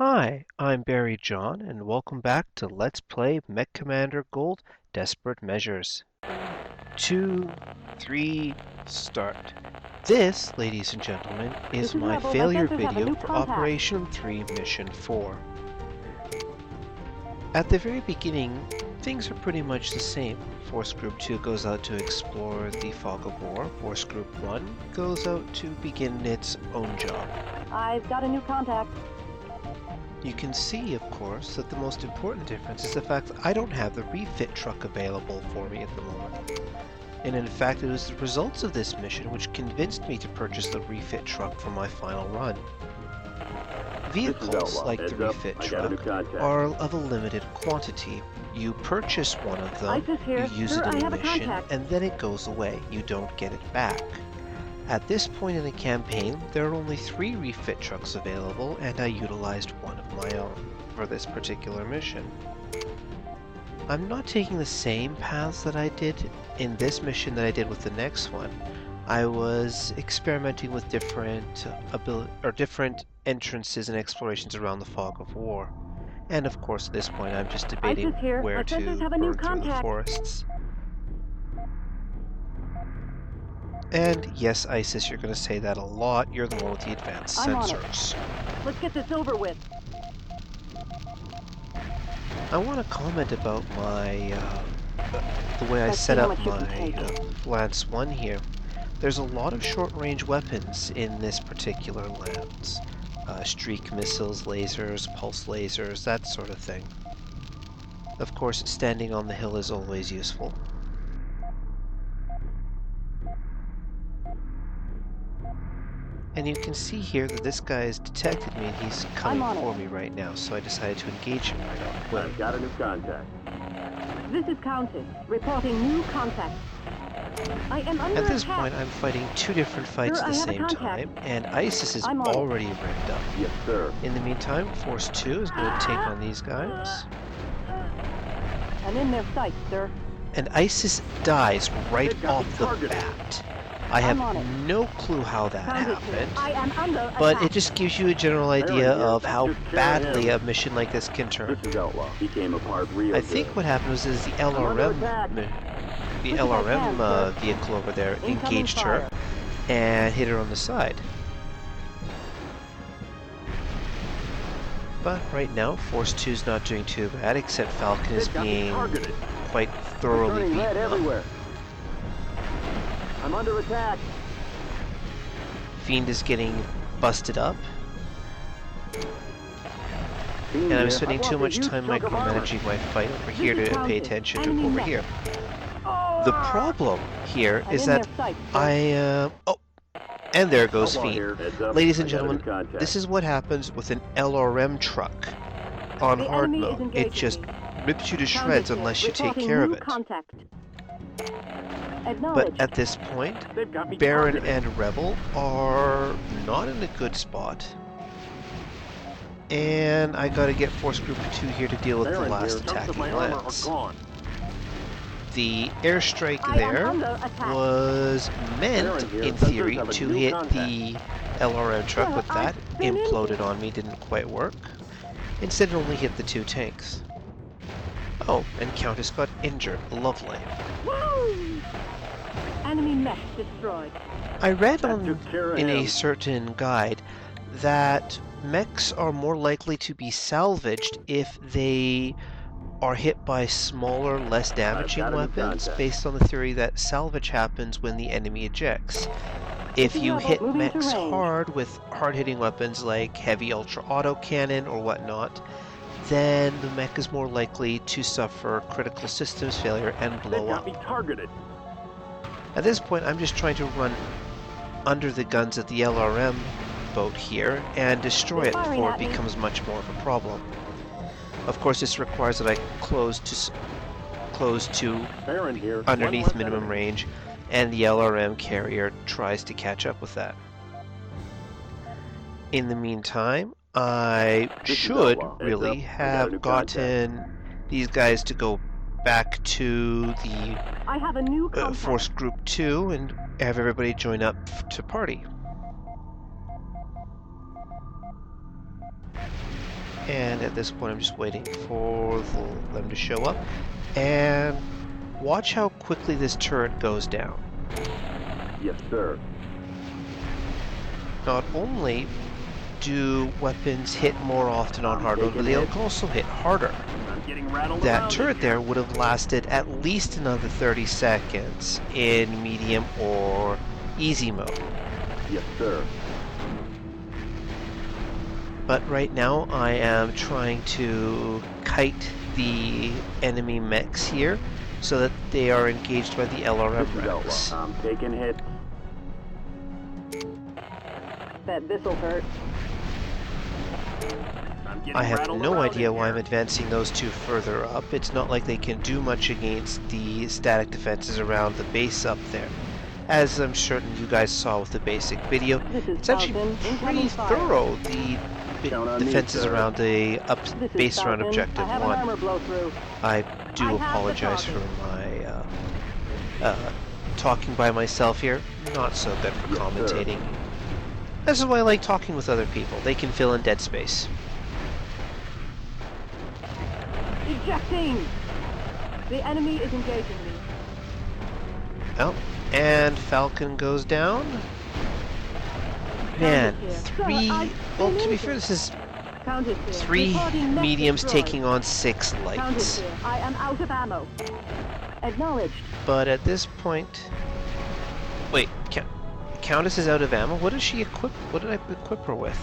Hi, I'm Barry John, and welcome back to Let's Play MechCommander Gold Desperate Measures. 2, 3, start. This, ladies and gentlemen, is my failure video for Operation 3 Mission 4. At the very beginning, things are pretty much the same. Force Group 2 goes out to explore the Fog of War. Force Group 1 goes out to begin its own job. I've got a new contact. You can see, of course, that the most important difference is the fact that I don't have the refit truck available for me at the moment. And in fact, it was the results of this mission which convinced me to purchase the refit truck for my final run. Vehicles like the refit truck are of a limited quantity. You purchase one of them, you use it in a mission, and then it goes away. You don't get it back. At this point in the campaign, there are only 3 refit trucks available, and I utilized one of my own for this particular mission. I'm not taking the same paths that I did in this mission that I did with the next one. I was experimenting with different entrances and explorations around the Fog of War. And of course at this point I'm just debating where to burn through the forests. And yes, Isis, you're going to say that a lot. You're the one with the advanced sensors. Let's get this over with. I want to comment about my the way I set up my Lance 1 here. There's a lot of short-range weapons in this particular Lance. Streak missiles, lasers, pulse lasers, that sort of thing. Of course, standing on the hill is always useful. And you can see here that this guy has detected me and he's coming for me right now, so I decided to engage him right off. I've got a new contact. This is Countess, reporting new contact. I am under At this attack. point, I'm fighting 2 different fights at the same time, and Isis is already rigged up. Yes, sir. In the meantime, Force 2 is going to take on these guys. I'm in their sights, sir. And Isis dies right off the bat. I have no clue how that happened, but it just gives you a general idea of how badly a mission like this can turn. I think what happened was the LRM vehicle over there engaged her and hit her on the side. But right now, Force 2 is not doing too bad, except Falcon is being quite thoroughly beaten up. I'm under attack. Fiend is getting busted up. And I'm spending too much time micromanaging my fight over here to pay attention to over here. The problem here is that oh, and there goes Fiend. Ladies and gentlemen, this is what happens with an LRM truck. On hard mode, it just rips you to shreds unless you take care of it. But at this point, Baron and Rebel are not in a good spot. And I gotta get Force Group 2 here to deal with the last attacking Lance. The airstrike there was meant, in theory, to hit the LRM truck, but that imploded on me, didn't quite work. Instead it only hit the 2 tanks. Oh, and Countess got injured. Lovely. Woo! Enemy mech destroyed. I read in a certain guide that mechs are more likely to be salvaged if they are hit by smaller, less damaging weapons, based on the theory that salvage happens when the enemy ejects. If you hit mechs hard with hard-hitting weapons like heavy ultra-auto cannon or whatnot, then the mech is more likely to suffer critical systems failure and blow up. At this point, I'm just trying to run under the guns of the LRM boat here and destroy it before it becomes much more of a problem. Of course, this requires that I close to underneath minimum range, and the LRM carrier tries to catch up with that. In the meantime, I should really have gotten these guys to go back to the Force Group 2 and have everybody join up to party. And at this point I'm just waiting for them to show up. And watch how quickly this turret goes down. Yes, sir. Not only do weapons hit more often on hard mode, but they'll also hit harder. I'm getting rattled That around turret in there here. would have lasted at least another 30 seconds in medium or easy mode. Yes, sir. But right now I am trying to kite the enemy mechs here so that they are engaged by the LRM This is ranks. Outlaw. I'm taking hits. Bet this'll hurt. I'm getting I have rattled no around idea in why I'm here. advancing those two further up. It's not like they can do much against the static defenses around the base up there. As I'm certain you guys saw with the basic video, This is it's actually Falcon. pretty Incoming fire. thorough, the Count on me, defenses sir. around the This is base around Falcon. Objective I have 1. an armor blow through. I do I have the apologize for target. my talking by myself here. Not so good for Yes, sir. commentating. This is why I like talking with other people. They can fill in dead space. Ejecting! The enemy is engaging me. Oh, and Falcon goes down. Man, well, to be fair, this is Countess here. 3 Reporting mech mediums destroyed. taking on 6 Countess lights. here. I am out of ammo. Acknowledged. But at this point... Wait, Countess is out of ammo? What did she equip? What did I equip her with?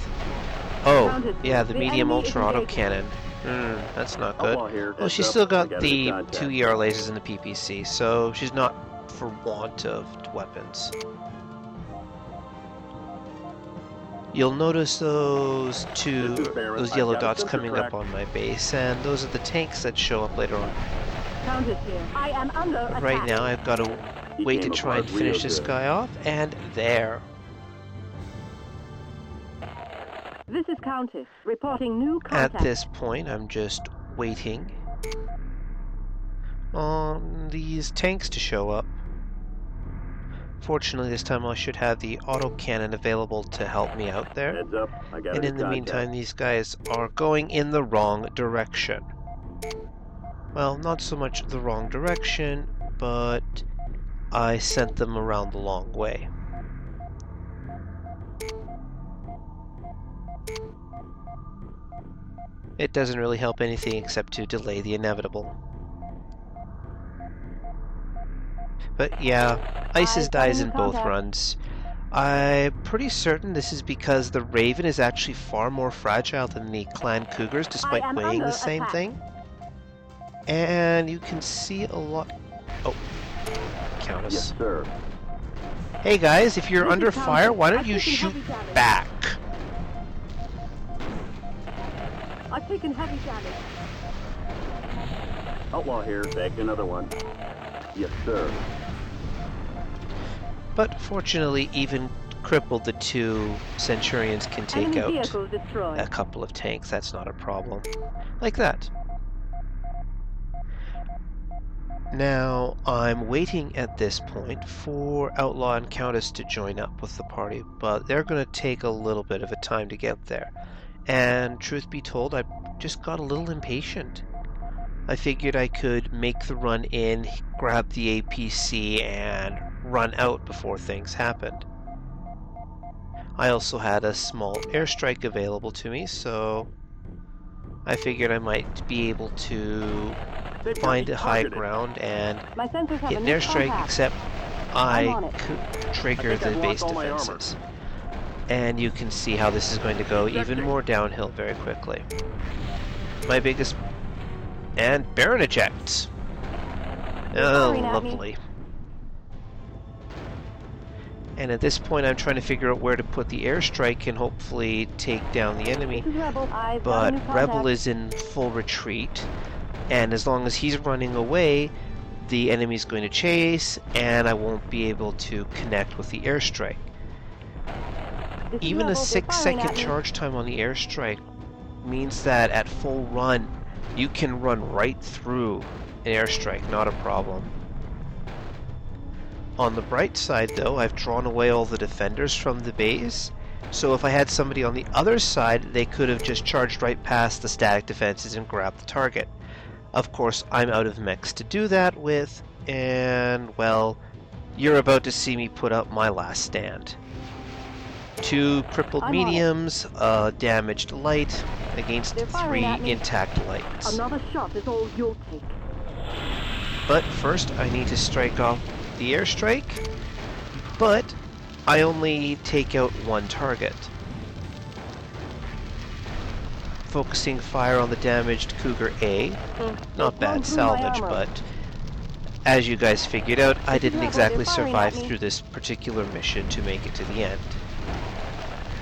Oh, Countess yeah, here. the The medium enemy is ultra auto engaging. cannon. That's not good. Outlaw here. Well, Heads she's up. still I got got the any contact. 2 ER lasers in the PPC, so she's not for want of weapons. You'll notice those This is Barrett. those I've yellow got a dots sensor coming track. up on my base, and those are the tanks that show up later on. Countess here. I am under But attack. right now, I've got to He wait to came try and apart finish real this good. guy off, and there. This is Countess. Reporting new contact. At this point, I'm just waiting on these tanks to show up. Fortunately, this time I should have the autocannon available to help me out there. Heads up. I got And any in the contact. meantime, these guys are going in the wrong direction. Well, not so much the wrong direction, but I sent them around the long way. It doesn't really help anything except to delay the inevitable. But yeah, ISIS dies in both runs. I'm pretty certain this is because the Raven is actually far more fragile than the Clan Cougars, despite am weighing the under same attack. thing. And you can see a lot... Oh, Countess. Yes, sir. Hey guys, if you're This is under Countess. fire, why don't I've you taken shoot heavy damage. back? I've taken heavy damage. Outlaw here. Bagged another one. Yes, sir. But fortunately, even crippled, the 2 Centurions can take Enemy out vehicle destroyed. a couple of tanks. That's not a problem. Like that. Now, I'm waiting at this point for Outlaw and Countess to join up with the party, but they're going to take a little bit of a time to get there. And truth be told, I just got a little impatient. I figured I could make the run in, grab the APC, and run out before things happened. I also had a small airstrike available to me, so I figured I might be able to They've got find me a high targeted. ground and My sensors have hit a an new airstrike, contact. except I'm on I it. could trigger I think the I've base lost all my armor. defenses. And you can see how this is going to go even Ejecting. more downhill very quickly. My biggest... And Baron ejects! Oh, firing at me. lovely. And at this point I'm trying to figure out where to put the airstrike and hopefully take down the enemy. This is Rebel. I've got a But new Rebel contact. is in full retreat, and as long as he's running away, the enemy's going to chase, and I won't be able to connect with the airstrike. This is Even a Rebel. They're firing 6-second at me. charge time on the airstrike means that at full run, you can run right through an airstrike, not a problem. On the bright side though, I've drawn away all the defenders from the base, So if I had somebody on the other side, they could have just charged right past the static defenses and grabbed the target. Of course, I'm out of mechs to do that with, and, well, you're about to see me put up my last stand. 2 crippled mediums, a damaged light, against 3 intact lights. Another shot is all you'll take. But first, I need to strike off the airstrike, but I only take out 1 target. Focusing fire on the damaged Cougar A. Not bad salvage, but as you guys figured out, I didn't exactly survive through this particular mission to make it to the end.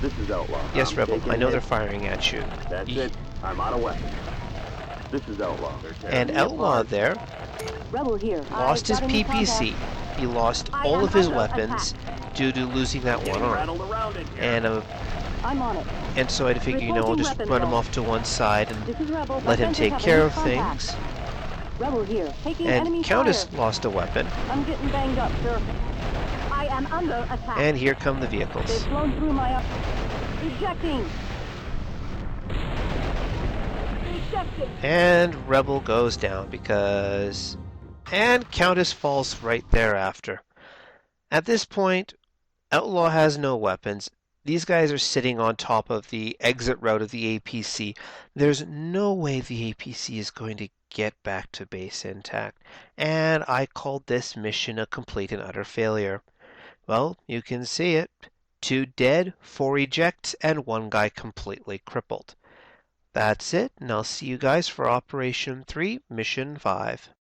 This is Outlaw. Yes, Rebel, I know they're firing at you. That's it. I'm out of weapons. This is Outlaw. And Outlaw there Rebel here. lost his PPC. He lost all of his weapons due to losing that one arm. And I'm on it. And so I figure, I'll just run him off to one side and let him take care of things. Rebel here. Taking And Countess lost a weapon. I'm getting banged up, sir. I am under attack. And here come the They've vehicles. flown through my... Ejecting. Ejecting. And Rebel goes down because... And Countess falls right thereafter. At this point, Outlaw has no weapons. These guys are sitting on top of the exit route of the APC. There's no way the APC is going to get back to base intact. And I called this mission a complete and utter failure. Well, you can see it. 2 dead, 4 ejects, and 1 guy completely crippled. That's it, and I'll see you guys for Operation 3, Mission 5.